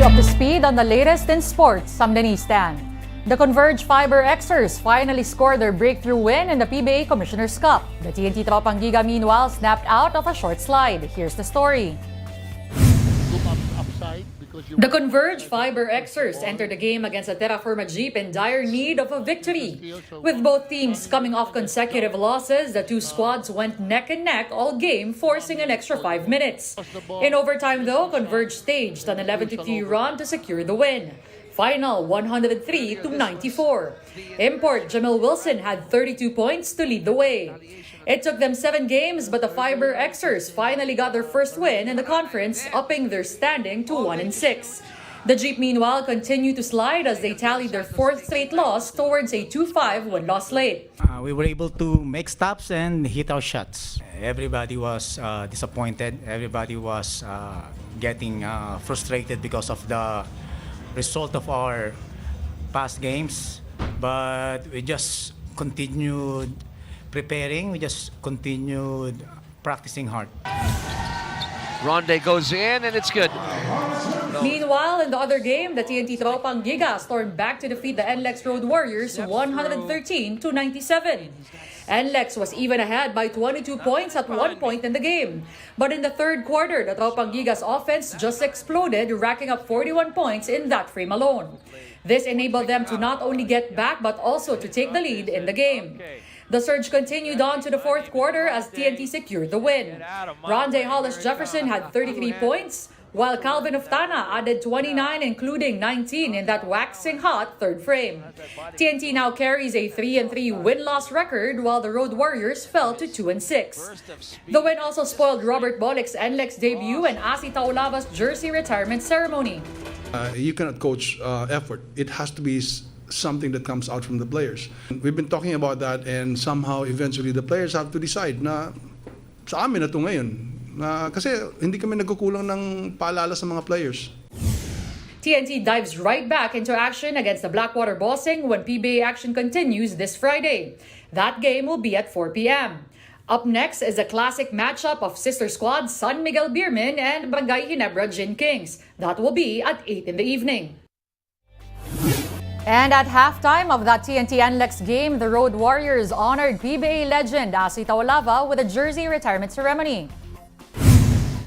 you up to speed on the latest in sports. I'm Denise Tan. The Converge Fiber Xers finally scored their breakthrough win in the PBA Commissioner's Cup. The TNT Tropang Giga meanwhile snapped out of a short slide. Here's the story. The Converge Fiber Xers entered the game against the Terra Firma Jeep in dire need of a victory. With both teams coming off consecutive losses, the two squads went neck and neck all game, forcing an extra 5 minutes. In overtime though, Converge staged an 11-3 run to secure the win. Final 103-94. Import Jamil Wilson had 32 points to lead the way. It took them 7 games, but the Fiber Xers finally got their first win in the conference, upping their standing to 1-6. The Jeep meanwhile continued to slide as they tallied their 4th straight loss towards a 2-5 win-loss slate. We were able to make stops and hit our shots. Everybody was disappointed. Everybody was getting frustrated because of the result of our past games. But we just continued preparing. We just continued practicing hard. Ronde goes in and it's good. Meanwhile, in the other game, the TNT Tropang Giga stormed back to defeat the NLEX Road Warriors 113-97. NLEX was even ahead by 22 points at one point in the game. But in the third quarter, the Tropang Giga's offense just exploded, racking up 41 points in that frame alone. This enabled them to not only get back but also to take the lead in the game. The surge continued on to the fourth quarter as TNT secured the win. Ronde Hollis Jefferson had 33 points, while Calvin Oftana added 29, including 19 in that waxing hot third frame. TNT now carries a 3-3 win-loss record, while the Road Warriors fell to 2-6. The win also spoiled Robert Bolic's NLEX debut and Asi Taulava's jersey retirement ceremony. You cannot coach effort. It has to be something that comes out from the players. We've been talking about that, and somehow eventually the players have to decide na sa amin na ito ngayon. Kasi hindi kami nagkukulang ng paalala sa mga players. TNT dives right back into action against the Blackwater Bossing when PBA action continues this Friday. That game will be at 4 p.m. Up next is a classic matchup of sister squads San Miguel Beermen and Barangay Ginebra Gin Kings. That will be at 8 in the evening. And at halftime of that TNT NLEX game, the Road Warriors honored PBA legend Asi Taulava with a jersey retirement ceremony.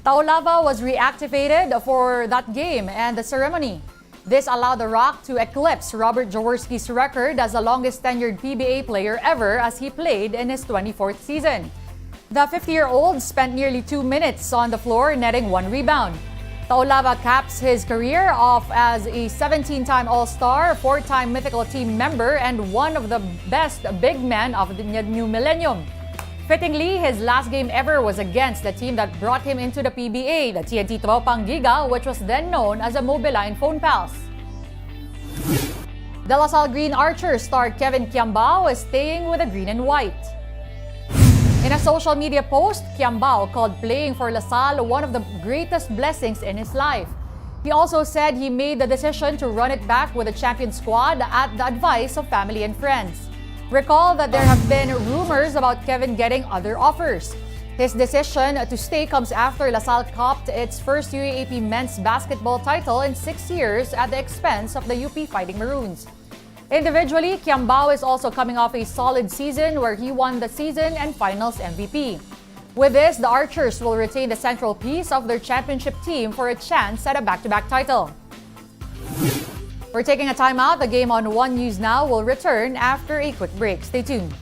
Taulava was reactivated for that game and the ceremony. This allowed the Rock to eclipse Robert Jaworski's record as the longest tenured PBA player ever as he played in his 24th season. The 50-year-old spent nearly 2 minutes on the floor, netting 1 rebound. Taulava caps his career off as a 17-time All-Star, 4-time Mythical Team member, and one of the best big men of the new millennium. Fittingly, his last game ever was against the team that brought him into the PBA, the TNT Tropang Giga, which was then known as the Mobiline Phone Pals. The LaSalle Green Archers star Kevin Kiambao is staying with the green and white. In a social media post, Kiambao called playing for LaSalle one of the greatest blessings in his life. He also said he made the decision to run it back with the champion squad at the advice of family and friends. Recall that there have been rumors about Kevin getting other offers. His decision to stay comes after LaSalle copped its first UAAP men's basketball title in 6 years at the expense of the UP Fighting Maroons. Individually, Kiambao is also coming off a solid season where he won the season and finals MVP. With this, the Archers will retain the central piece of their championship team for a chance at a back-to-back title. We're taking a timeout. The game on One News Now will return after a quick break. Stay tuned.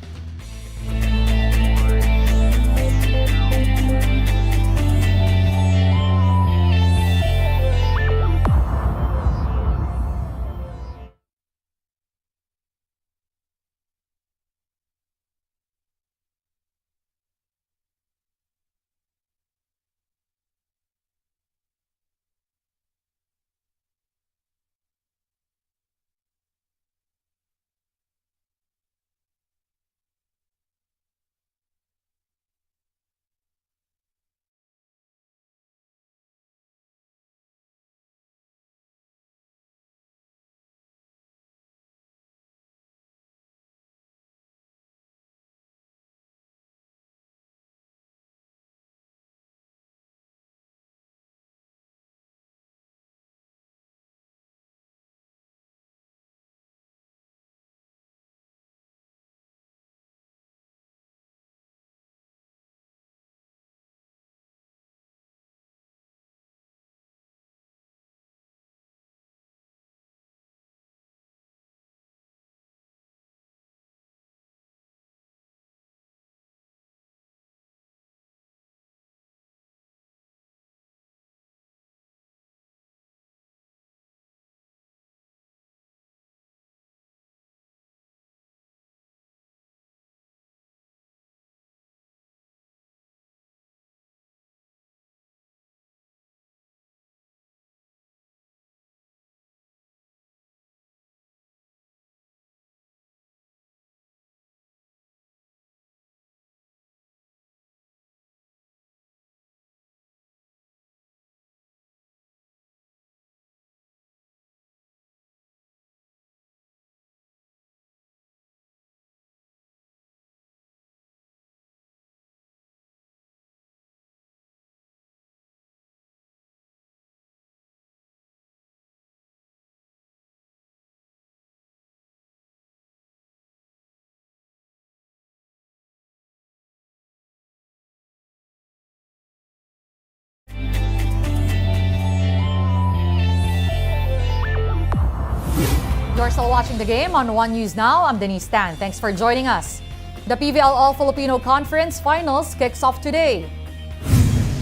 You're still watching the game on One News Now. I'm Denise Tan. Thanks for joining us. The PVL All-Filipino Conference Finals kicks off today.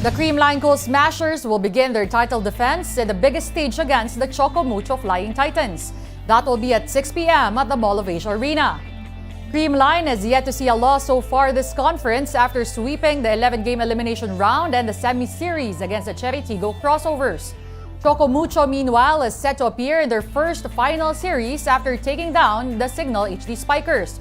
The Creamline Coal Smashers will begin their title defense in the biggest stage against the Choco Mucho Flying Titans. That will be at 6 p.m. at the Mall of Asia Arena. Creamline has yet to see a loss so far this conference after sweeping the 11-game elimination round and the semi-series against the Cherry-Tigo Crossovers. Choco Mucho, meanwhile, is set to appear in their first final series after taking down the Signal HD Spikers.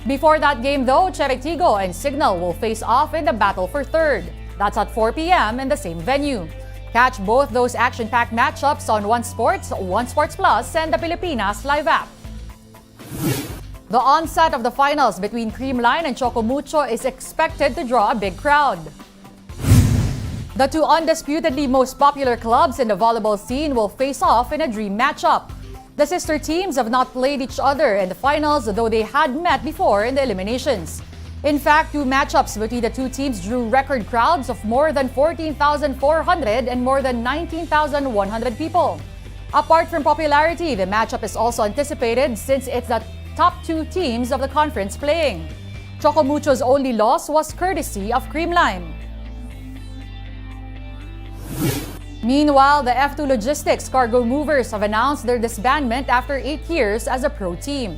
Before that game, though, Cherry-Tigo and Signal will face off in the battle for third. That's at 4 p.m. in the same venue. Catch both those action-packed matchups on One Sports, One Sports Plus, and the Pilipinas Live app. The onset of the finals between Creamline and Choco Mucho is expected to draw a big crowd. The two undisputedly most popular clubs in the volleyball scene will face off in a dream matchup. The sister teams have not played each other in the finals, though they had met before in the eliminations. In fact, two matchups between the two teams drew record crowds of more than 14,400 and more than 19,100 people. Apart from popularity, the matchup is also anticipated since it's the top two teams of the conference playing. Choco Mucho's only loss was courtesy of Creamline. Meanwhile, the F2 Logistics cargo movers have announced their disbandment after 8 years as a pro team.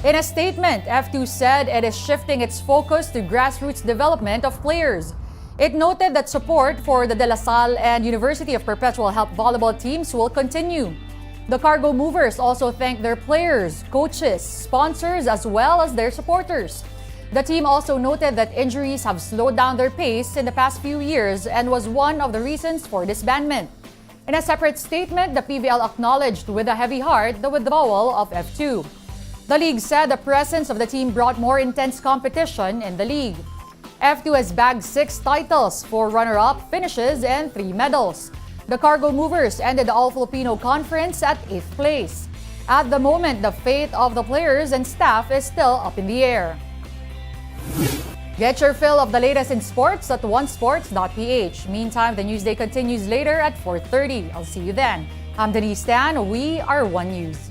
In a statement, F2 said it is shifting its focus to grassroots development of players. It noted that support for the De La Salle and University of Perpetual Help volleyball teams will continue. The cargo movers also thanked their players, coaches, sponsors, as well as their supporters. The team also noted that injuries have slowed down their pace in the past few years and was one of the reasons for disbandment. In a separate statement, the PVL acknowledged with a heavy heart the withdrawal of F2. The league said the presence of the team brought more intense competition in the league. F2 has bagged 6 titles, 4 runner-up finishes, and 3 medals. The cargo movers ended the All-Filipino Conference at 8th place. At the moment, the fate of the players and staff is still up in the air. Get your fill of the latest in sports at onesports.ph. Meantime, the Newsday continues later at 4:30. I'll see you then. I'm Denise Tan. We are One News.